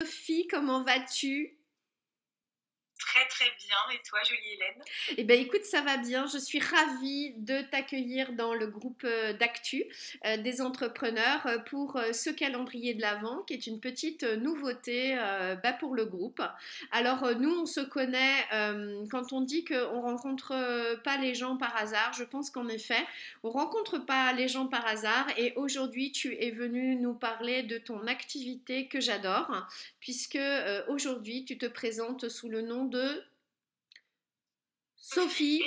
Sophie, comment vas-tu? Très très bien. Et toi, jolie Hélène? Eh bien, écoute, ça va bien. Je suis ravie de t'accueillir dans le groupe d'actu des entrepreneurs pour ce calendrier de l'Avent, qui est une petite nouveauté pour le groupe. Alors, nous, on se connaît quand on dit qu'on ne rencontre pas les gens par hasard. Je pense qu'en effet, on ne rencontre pas les gens par hasard. Et aujourd'hui, tu es venu nous parler de ton activité que j'adore, puisque aujourd'hui, tu te présentes sous le nom de Sophie Sophie.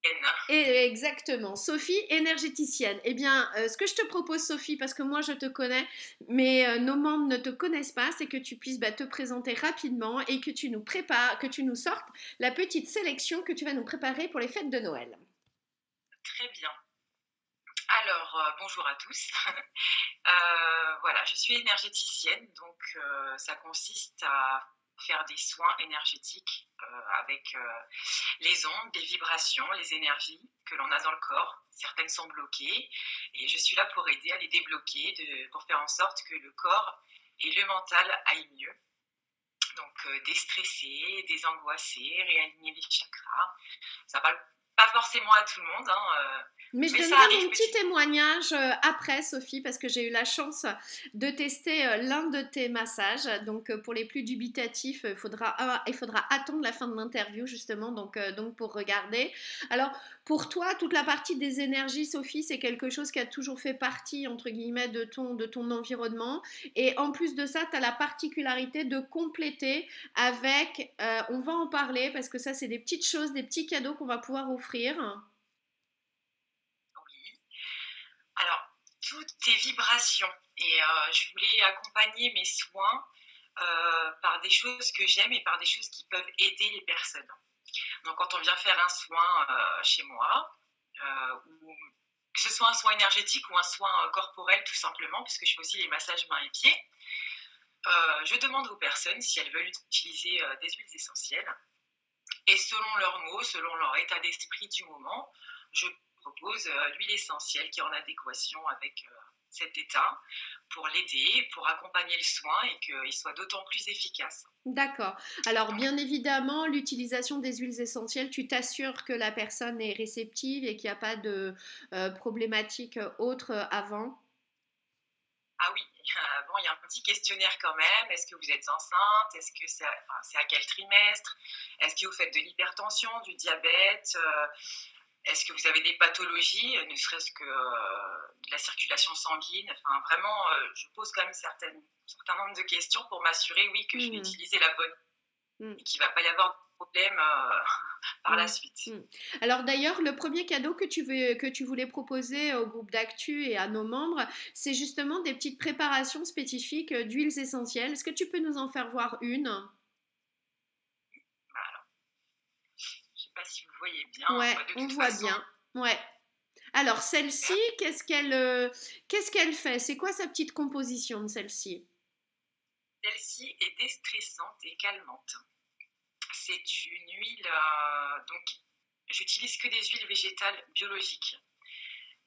énergienne. Et exactement, Sophie, énergéticienne. Eh bien, ce que je te propose, Sophie, parce que moi je te connais, mais nos membres ne te connaissent pas, c'est que tu puisses te présenter rapidement et que tu nous prépares, que tu nous sortes la petite sélection que tu vas nous préparer pour les fêtes de Noël. Très bien. Alors, bonjour à tous. Voilà, je suis énergéticienne, donc ça consiste à faire des soins énergétiques avec les ondes, les vibrations, les énergies que l'on a dans le corps. Certaines sont bloquées et je suis là pour aider à les débloquer, pour faire en sorte que le corps et le mental aillent mieux. Donc, déstresser, désangoisser, réaligner les chakras. Ça parle pas forcément à tout le monde, hein, Mais je mais ça donnerai arrive mon petit petit. témoignage après, Sophie, parce que j'ai eu la chance de tester l'un de tes massages. Donc, pour les plus dubitatifs, il faudra attendre la fin de l'interview, justement, donc pour regarder. Alors, pour toi, toute la partie des énergies, Sophie, c'est quelque chose qui a toujours fait partie, entre guillemets, de ton environnement. Et en plus de ça, tu as la particularité de compléter avec, on va en parler, parce que ça, c'est des petites choses, des petits cadeaux qu'on va pouvoir offrir. Oui. Alors, tout est vibration. Et je voulais accompagner mes soins par des choses que j'aime et par des choses qui peuvent aider les personnes. Donc, quand on vient faire un soin chez moi, ou que ce soit un soin énergétique ou un soin corporel, tout simplement, puisque je fais aussi les massages mains et pieds, je demande aux personnes si elles veulent utiliser des huiles essentielles. Et selon leurs mots, selon leur état d'esprit du moment, je propose l'huile essentielle qui est en adéquation avec cet état pour l'aider, pour accompagner le soin et qu'il soit d'autant plus efficace. D'accord. Alors, bien évidemment, l'utilisation des huiles essentielles, tu t'assures que la personne est réceptive et qu'il n'y a pas de problématique autre avant. Ah oui, bon, il y a un petit questionnaire quand même. Est-ce que vous êtes enceinte? Est-ce que c'est à quel trimestre? Est-ce que vous faites de l'hypertension, du diabète? Est-ce que vous avez des pathologies, ne serait-ce que de la circulation sanguine? Enfin, vraiment, je pose quand même un certain nombre de questions pour m'assurer, oui, que je vais Mhm, utiliser la bonne mhm, et qu'il ne va pas y avoir de problème par la mhm, suite. mhm. Alors d'ailleurs, le premier cadeau que tu voulais proposer au groupe d'actu et à nos membres, c'est justement des petites préparations spécifiques d'huiles essentielles. Est-ce que tu peux nous en faire voir une? Voilà. Je ne sais pas si vous voyez bien. Ouais, Bah, de on toute voit façon, bien. Ouais. Alors celle-ci, super. qu'est-ce qu'elle fait? C'est quoi sa petite composition de celle-ci? Celle-ci est déstressante et calmante. C'est une huile, donc j'utilise que des huiles végétales biologiques.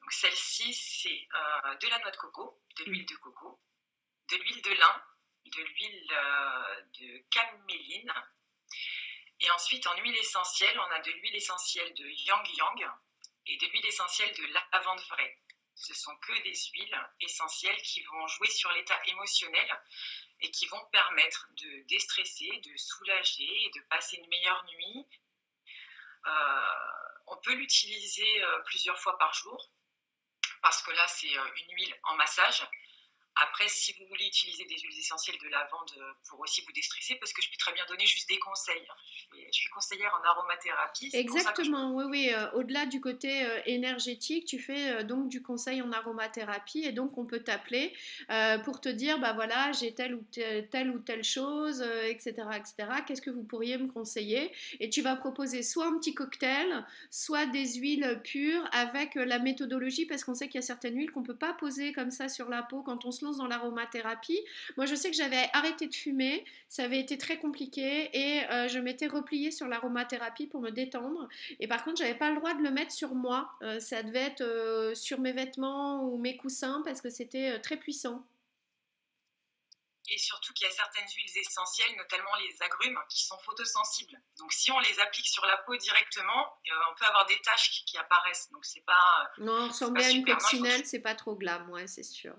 Donc celle-ci, c'est de la noix de coco, de l'huile de coco, de l'huile de lin, de l'huile de caméline. Et ensuite, en huile essentielle, on a de l'huile essentielle de yang yang et de l'huile essentielle de lavande vraie. Ce sont que des huiles essentielles qui vont jouer sur l'état émotionnel et qui vont permettre de déstresser, de soulager et de passer une meilleure nuit. On peut l'utiliser plusieurs fois par jour parce que là, c'est une huile en massage. Après, si vous voulez utiliser des huiles essentielles de lavande pour aussi vous déstresser, parce que je peux très bien donner juste des conseils. Je suis conseillère en aromathérapie, c'est pour ça que je me... Exactement, oui, oui. Au-delà du côté énergétique, tu fais donc du conseil en aromathérapie et donc on peut t'appeler pour te dire, bah voilà, j'ai telle ou telle chose, etc., etc. Qu'est-ce que vous pourriez me conseiller? Et tu vas proposer soit un petit cocktail, soit des huiles pures avec la méthodologie, parce qu'on sait qu'il y a certaines huiles qu'on peut pas poser comme ça sur la peau quand on se lance dans l'aromathérapie. Moi, je sais que j'avais arrêté de fumer, ça avait été très compliqué et je m'étais repliée sur l'aromathérapie pour me détendre. Et par contre, j'avais pas le droit de le mettre sur moi. Ça devait être sur mes vêtements ou mes coussins parce que c'était très puissant. et surtout qu'il y a certaines huiles essentielles, notamment les agrumes, qui sont photosensibles. Donc si on les applique sur la peau directement, on peut avoir des taches qui apparaissent. Donc Non, c'est pas ressembler à une super. Non, il faut coccinelle, c'est pas trop glam, ouais, c'est sûr.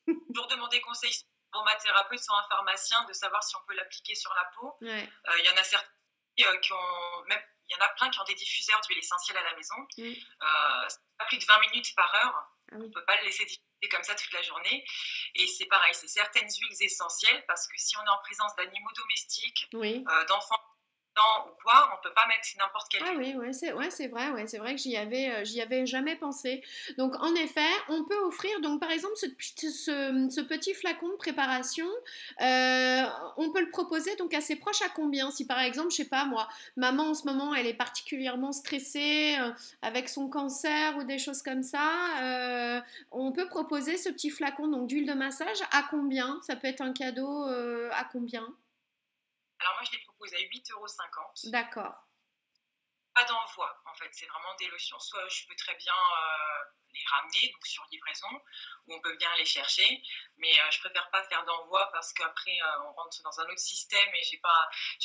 toujours demander conseil soit à un aromathérapeute, soit à un pharmacien, de savoir si on peut l'appliquer sur la peau. Ouais. Il y en a certains qui ont, même, il y en a plein qui ont des diffuseurs d'huile essentielle à la maison. C'est pas plus de 20 minutes par heure. On ne peut pas le laisser diffuser comme ça toute la journée. Et c'est pareil, c'est certaines huiles essentielles parce que si on est en présence d'animaux domestiques, d'enfants ou quoi, on ne peut pas mettre n'importe quelle huile. Oui, c'est vrai, c'est vrai que j'y avais jamais pensé. Donc en effet, on peut offrir, donc par exemple ce petit flacon de préparation, on peut le proposer donc à ses proches à combien? Si par exemple, je sais pas moi, maman en ce moment elle est particulièrement stressée avec son cancer ou des choses comme ça, on peut proposer ce petit flacon donc d'huile de massage à combien? Ça peut être un cadeau à combien? Alors moi je les propose à 8,50 €. D'accord. Pas d'envoi, en fait, c'est vraiment des lotions. Soit je peux très bien les ramener, donc sur livraison, ou on peut venir les chercher, mais je préfère pas faire d'envoi parce qu'après on rentre dans un autre système et j'ai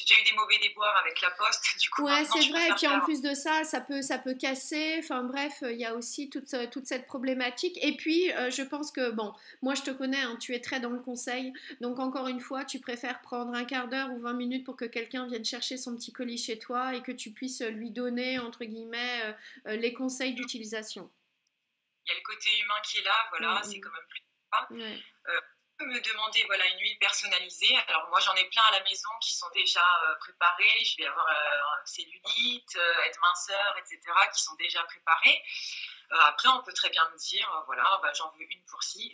déjà eu des mauvais déboires avec la poste, du coup Ouais, maintenant c'est je vrai. Et préfère puis en faire. plus de ça, ça peut casser. Enfin bref, il y a aussi toute cette problématique. Et puis, je pense que, bon, moi je te connais, hein, tu es très dans le conseil. Donc encore une fois, tu préfères prendre un quart d'heure ou 20 minutes pour que quelqu'un vienne chercher son petit colis chez toi et que tu puisses lui donner, entre guillemets, les conseils d'utilisation. Il y a le côté humain qui est là, voilà, c'est Mm, quand même plus sympa. ouais. On peut me demander voilà, une huile personnalisée. Alors moi j'en ai plein à la maison qui sont déjà préparées. Je vais avoir cellulite, être minceur, etc. qui sont déjà préparées. Après, on peut très bien me dire, voilà, bah, j'en veux une pour ci,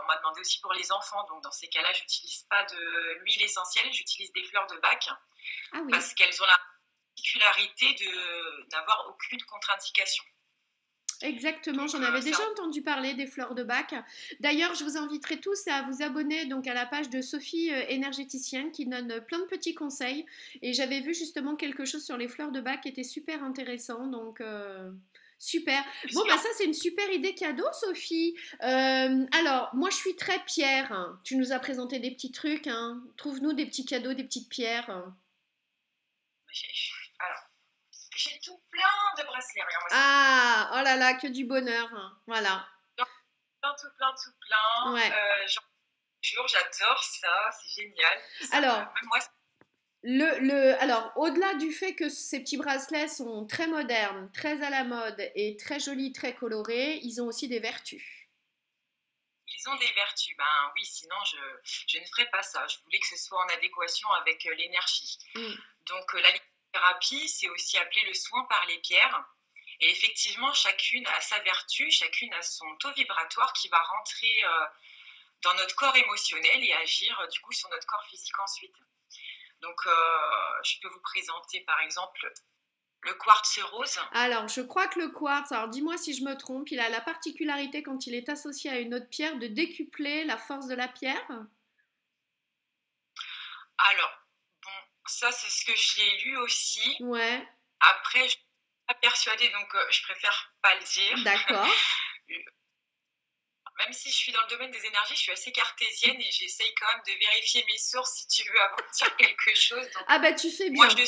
on m'a demandé aussi pour les enfants. Donc, dans ces cas-là, j'utilise pas d'huile essentielle, j'utilise des fleurs de bac Ah oui. parce qu'elles ont la particularité d'avoir aucune contre-indication. Exactement, Donc, j'en avais déjà entendu parler des fleurs de bac. D'ailleurs, je vous inviterai tous à vous abonner donc à la page de Sophie énergéticienne qui donne plein de petits conseils. Et j'avais vu justement quelque chose sur les fleurs de bac qui était super intéressant. Donc super. Bon bah ça c'est une super idée cadeau, Sophie. Alors moi je suis très pierre, hein. Tu nous as présenté des petits trucs, hein. Trouve-nous des petits cadeaux, des petites pierres. alors, j'ai tout plein de bracelets. Regarde, Ah, oh là là, que du bonheur, hein. Voilà. Tout plein. Ouais. J'adore ça, c'est génial. Alors, même moi, alors, au-delà du fait que ces petits bracelets sont très modernes, très à la mode et très jolis, très colorés, ils ont aussi des vertus. ils ont des vertus. Ben oui, sinon je ne ferais pas ça. Je voulais que ce soit en adéquation avec l'énergie. Donc la lithothérapie, c'est aussi appelé le soin par les pierres. Et effectivement, chacune a sa vertu, chacune a son taux vibratoire qui va rentrer dans notre corps émotionnel et agir du coup sur notre corps physique ensuite. Donc je peux vous présenter par exemple le quartz rose. Alors, je crois que le quartz, alors dis-moi si je me trompe, il a la particularité quand il est associé à une autre pierre de décupler la force de la pierre. Alors, bon, ça c'est ce que j'ai lu aussi. Ouais. Après, je suis pas persuadée, donc je préfère pas le dire. D'accord. Même si je suis dans le domaine des énergies, je suis assez cartésienne et j'essaye quand même de vérifier mes sources si tu veux avant de dire quelque chose. Donc, ah bah tu fais bien. Moi, je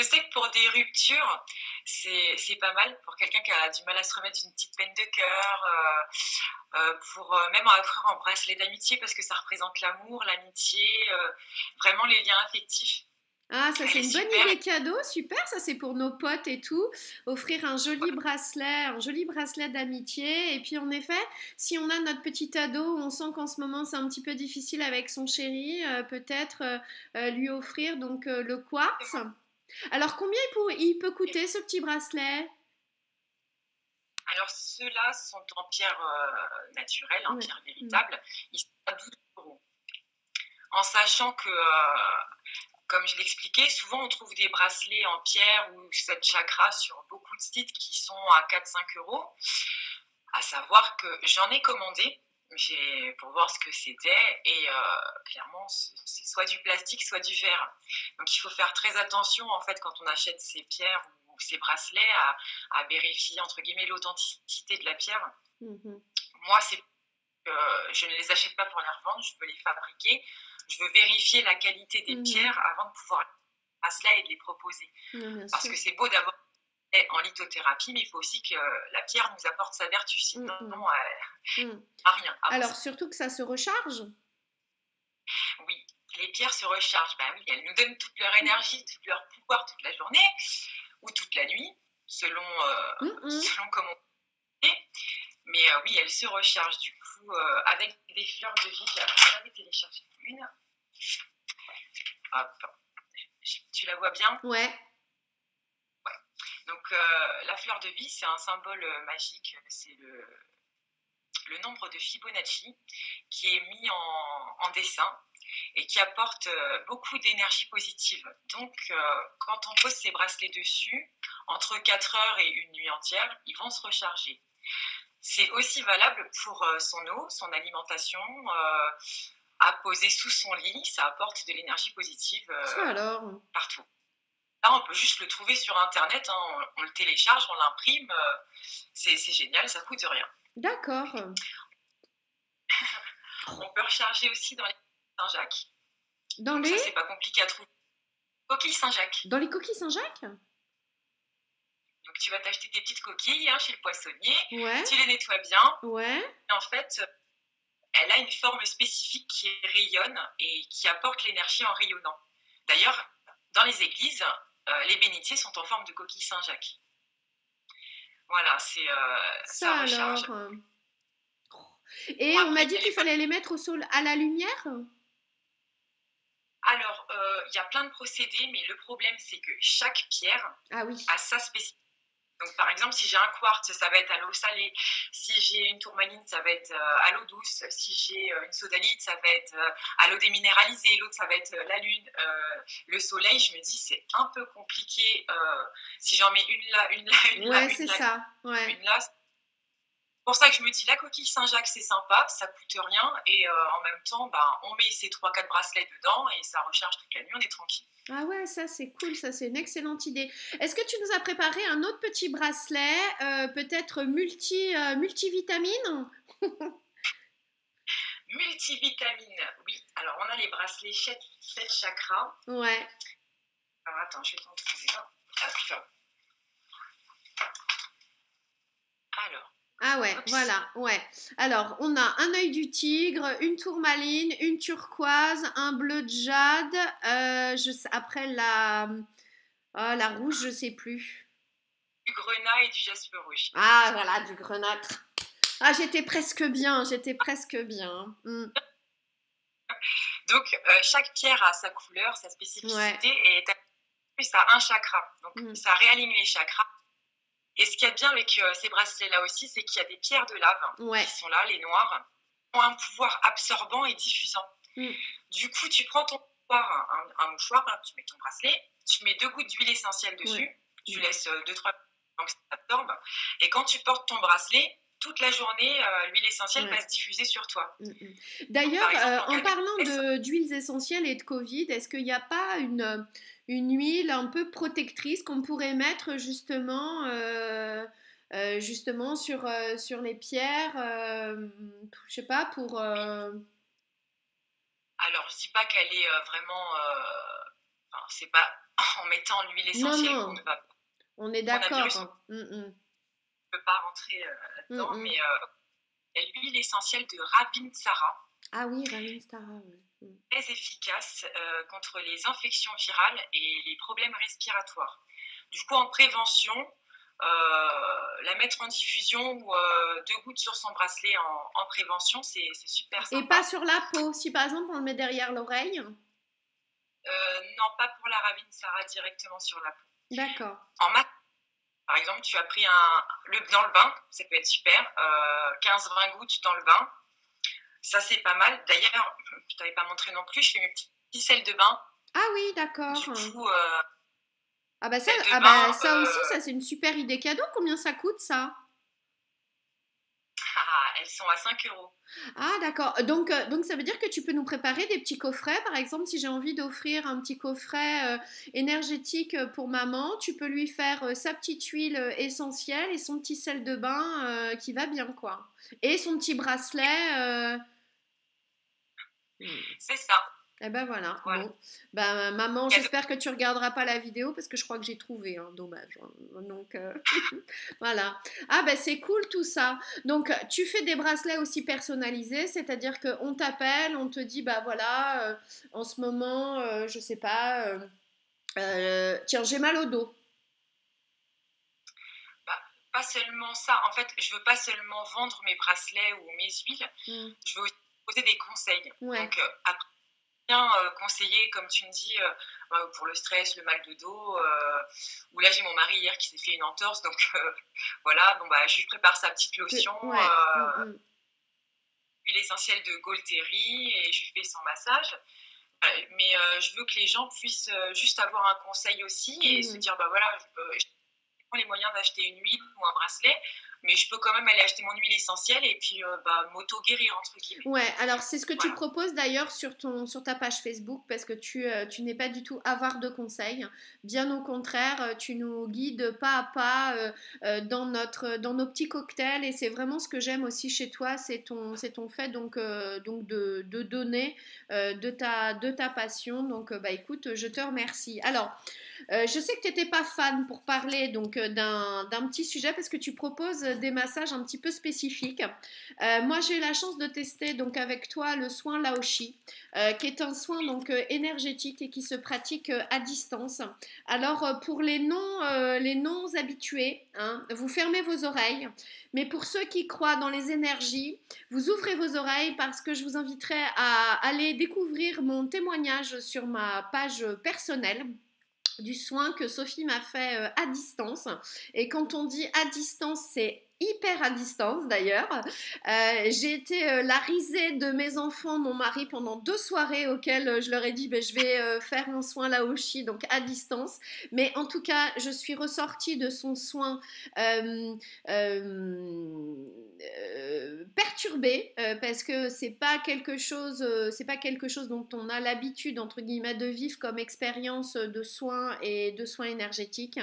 sais que pour des ruptures, c'est pas mal pour quelqu'un qui a du mal à se remettre d'une petite peine de cœur, pour même offrir un bracelet d'amitié parce que ça représente l'amour, l'amitié, vraiment les liens affectifs. Ah, ça c'est une bonne idée cadeau, super, ça c'est pour nos potes et tout, offrir un joli bracelet d'amitié. Et puis en effet, si on a notre petit ado, on sent qu'en ce moment c'est un petit peu difficile avec son chéri, peut-être lui offrir donc le quartz. Alors combien il peut coûter ce petit bracelet? Alors ceux-là sont en pierre naturelle, en pierre véritable, ils sont à 12 €. En sachant que comme je l'expliquais, souvent on trouve des bracelets en pierre ou 7 chakras sur beaucoup de sites qui sont à 4-5 €. À savoir que j'en ai commandé pour voir ce que c'était et clairement c'est soit du plastique, soit du verre. Donc il faut faire très attention en fait quand on achète ces pierres ou ces bracelets à vérifier entre guillemets l'authenticité de la pierre. Moi, c'est Je ne les achète pas pour les revendre, je veux les fabriquer. Je veux vérifier la qualité des pierres avant de pouvoir à cela et de les proposer. Parce que c'est beau d'avoir en lithothérapie, mais il faut aussi que la pierre nous apporte sa vertu, sinon elle n'a rien. Alors surtout que ça se recharge. Oui, les pierres se rechargent. Ben oui, elles nous donnent toute leur énergie, tout leur pouvoir toute la journée ou toute la nuit, selon comment on est. Mais oui, elles se rechargent du coup avec des fleurs de vie. Alors, j'en avais téléchargé une. Hop. Tu la vois bien? Ouais. Donc, la fleur de vie, c'est un symbole magique. C'est le nombre de Fibonacci qui est mis en dessin et qui apporte beaucoup d'énergie positive. Donc, quand on pose ces bracelets dessus, entre 4 heures et une nuit entière, ils vont se recharger. C'est aussi valable pour son eau, son alimentation, à poser sous son lit. Ça apporte de l'énergie positive partout. Là, on peut juste le trouver sur Internet. Hein, on le télécharge, on l'imprime. C'est génial, ça ne coûte rien. D'accord. On peut recharger aussi dans les Saint-Jacques. Ça, c'est pas compliqué à trouver. Coquilles Saint-Jacques. Dans les coquilles Saint-Jacques? Donc, tu vas t'acheter tes petites coquilles chez le poissonnier. Ouais. Tu les nettoies bien. Ouais. Et en fait, elle a une forme spécifique qui rayonne et qui apporte l'énergie en rayonnant. D'ailleurs, dans les églises, les bénitiers sont en forme de coquilles Saint-Jacques. Voilà, ça recharge. Alors. Et on m'a dit qu'il fallait les mettre au sol à la lumière? Alors, il y a plein de procédés, mais le problème, c'est que chaque pierre a sa spécificité. Donc, par exemple, si j'ai un quartz, ça va être à l'eau salée. Si j'ai une tourmaline, ça va être à l'eau douce. Si j'ai une sodalite, ça va être à l'eau déminéralisée. L'autre, ça va être la lune. Le soleil, je me dis, c'est un peu compliqué. Si j'en mets une là, une là, une là, c'est ça. Une là. C'est pour ça que je me dis, la coquille Saint-Jacques, c'est sympa, ça coûte rien. Et en même temps, on met ces 3-4 bracelets dedans et ça recharge toute la nuit, on est tranquille. Ah ouais, ça c'est cool, ça c'est une excellente idée. Est-ce que tu nous as préparé un autre petit bracelet, peut-être multivitamine? Multivitamine, oui. Alors on a les bracelets 7 chakras. Ouais. Alors attends, je vais t'en trouver un. Hop. Alors. Ah ouais, voilà, ouais. Alors, on a un œil du tigre, une tourmaline, une turquoise, un bleu de jade, après la rouge, je sais plus. Du grenat et du jaspe rouge. Ah, voilà, du grenat. Ah, j'étais presque bien. Donc, chaque pierre a sa couleur, sa spécificité et ça a un chakra. Donc, ça réaligne les chakras. Et ce qu'il y a de bien avec ces bracelets-là aussi, c'est qu'il y a des pierres de lave qui sont là, les noires, qui ont un pouvoir absorbant et diffusant. Du coup, tu prends ton mouchoir, un mouchoir, là, tu mets ton bracelet, tu mets 2 gouttes d'huile essentielle dessus, tu laisses 2-3 minutes que ça absorbe. Et quand tu portes ton bracelet, toute la journée, l'huile essentielle va se diffuser sur toi. D'ailleurs, en parlant d'huiles essentielles et de Covid, est-ce qu'il n'y a pas une huile un peu protectrice qu'on pourrait mettre justement sur les pierres, je sais pas, pour... Alors, je dis pas qu'elle est vraiment... c'est pas en mettant l'huile essentielle qu'on ne va pas... On est d'accord. On ne peut pas rentrer là-dedans, mais l'huile essentielle de Ravinsara. Ah oui, Ravinsara, très efficace contre les infections virales et les problèmes respiratoires. Du coup, en prévention, la mettre en diffusion ou 2 gouttes sur son bracelet en prévention, c'est super sympa. Et pas sur la peau, si par exemple on le met derrière l'oreille? Non, pas pour la Ravinsara, directement sur la peau. D'accord. Par exemple, tu as pris dans le bain, ça peut être super, 15-20 gouttes dans le bain. Ça, c'est pas mal. D'ailleurs, je ne t'avais pas montré non plus, je fais mes petites ficelles de bain. Ah oui, d'accord. Du coup, ça aussi, ça c'est une super idée cadeau. Combien ça coûte, ça? Ah, elles sont à 5 euros. Ah, d'accord. Donc, ça veut dire que tu peux nous préparer des petits coffrets. Par exemple, si j'ai envie d'offrir un petit coffret énergétique pour maman, tu peux lui faire sa petite huile essentielle et son petit sel de bain qui va bien, quoi. Et son petit bracelet. Hmm. C'est ça. Eh ben voilà, Voilà. bon. Ben maman, Cadeau. j'espère que tu regarderas pas la vidéo parce que je crois que j'ai trouvé, hein, dommage, hein. Donc voilà. Ah ben c'est cool tout ça. Donc tu fais des bracelets aussi personnalisés, c'est-à-dire qu'on t'appelle, on te dit bah voilà, en ce moment, je sais pas, tiens j'ai mal au dos. Bah, pas seulement ça. En fait, je veux pas seulement vendre mes bracelets ou mes huiles. Hmm. Je veux aussi proposer des conseils. Ouais. Donc, après, bien conseiller, comme tu me dis, pour le stress, le mal de dos. Ou là, j'ai mon mari hier qui s'est fait une entorse. Donc, voilà. Bon, bah, je lui prépare sa petite lotion, Ouais. Hmm, hmm. huile essentielle de Gaultéry et je lui fais son massage. Mais je veux que les gens puissent juste avoir un conseil aussi et se Mhm. dire, bah voilà, je pas les moyens d'acheter une huile ou un bracelet, mais je peux quand même aller acheter mon huile essentielle et puis bah, m'auto-guérir, entre guillemets. Ouais, alors c'est ce que tu Voilà. proposes d'ailleurs sur ta page Facebook parce que tu n'es pas du tout avare de conseils. Bien au contraire, tu nous guides pas à pas dans nos petits cocktails et c'est vraiment ce que j'aime aussi chez toi, c'est ton fait donc de donner de ta passion. Donc bah écoute, je te remercie. Alors, je sais que tu n'étais pas fan pour parler donc d'un petit sujet parce que tu proposes des massages un petit peu spécifiques. Moi, j'ai eu la chance de tester donc avec toi le soin Laoshi, qui est un soin donc énergétique et qui se pratique à distance. Alors pour les non habitués, hein, vous fermez vos oreilles, mais pour ceux qui croient dans les énergies, vous ouvrez vos oreilles parce que je vous inviterai à aller découvrir mon témoignage sur ma page personnelle du soin que Sophie m'a fait à distance. Et quand on dit à distance, c'est hyper à distance d'ailleurs. J'ai été la risée de mes enfants, mon mari, pendant 2 soirées auxquelles je leur ai dit ben, je vais faire un soin Laoshi, donc à distance. Mais en tout cas, je suis ressortie de son soin euh, euh, perturbée parce que c'est pas quelque chose dont on a l'habitude entre guillemets de vivre comme expérience de soins et de soins énergétiques.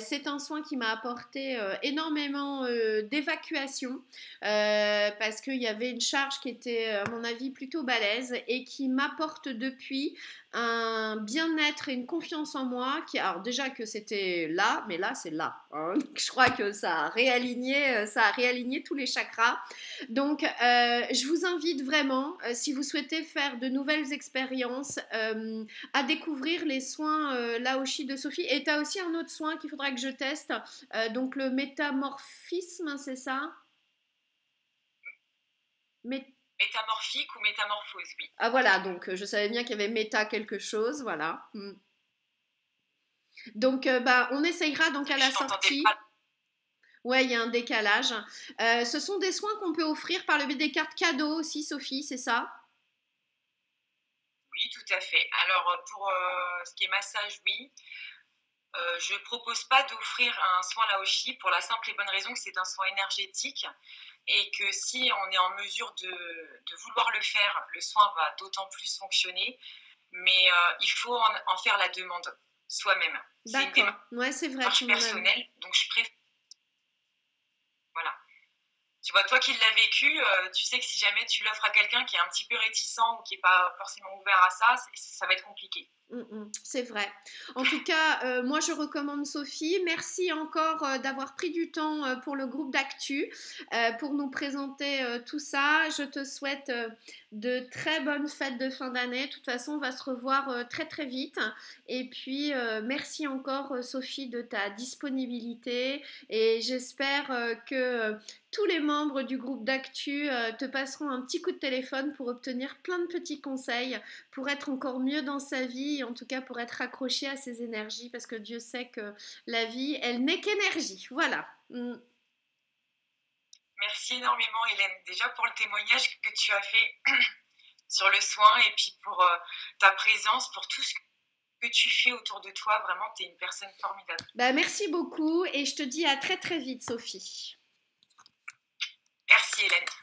C'est un soin qui m'a apporté énormément d'évacuation parce qu'il y avait une charge qui était à mon avis plutôt balèze et qui m'apporte depuis un bien-être et une confiance en moi qui alors déjà que c'était là mais là c'est là hein. Je crois que ça a réaligné tous les chakras donc je vous invite vraiment si vous souhaitez faire de nouvelles expériences à découvrir les soins Laoshi de Sophie et tu as aussi un autre soin qu'il faudra que je teste donc le métamorphisme c'est ça. Mé- Métamorphique ou métamorphose, oui. ah voilà donc je savais bien qu'il y avait méta quelque chose voilà. Donc, bah, on essayera donc à la Je t'entendais pas. sortie. Ouais, il y a un décalage. Ce sont des soins qu'on peut offrir par le biais des cartes cadeaux aussi, Sophie, c'est ça? Oui, tout à fait. Alors, pour ce qui est massage, oui. Je ne propose pas d'offrir un soin Laoshi pour la simple et bonne raison que c'est un soin énergétique et que si on est en mesure de vouloir le faire, le soin va d'autant plus fonctionner, mais il faut en faire la demande soi-même. C'est une D'accord. Ouais, c'est vrai, tu démarche m'en as. personnelle, donc je préfère. Voilà. Tu vois, toi qui l'as vécu, tu sais que si jamais tu l'offres à quelqu'un qui est un petit peu réticent ou qui n'est pas forcément ouvert à ça, ça va être compliqué. C'est vrai. En tout cas, moi je recommande Sophie. Merci encore d'avoir pris du temps pour le groupe d'actu, pour nous présenter tout ça. Je te souhaite de très bonnes fêtes de fin d'année. De toute façon, on va se revoir très très vite. Et puis, merci encore Sophie de ta disponibilité. Et j'espère que tous les membres du groupe d'actu te passeront un petit coup de téléphone pour obtenir plein de petits conseils pour être encore mieux dans sa vie, et en tout cas pour être accroché à ses énergies, parce que Dieu sait que la vie, elle n'est qu'énergie. Voilà. Merci énormément, Hélène, déjà pour le témoignage que tu as fait sur le soin et puis pour ta présence, pour tout ce que tu fais autour de toi. Vraiment, tu es une personne formidable. Bah, merci beaucoup et je te dis à très très vite, Sophie. Merci. Merci Hélène.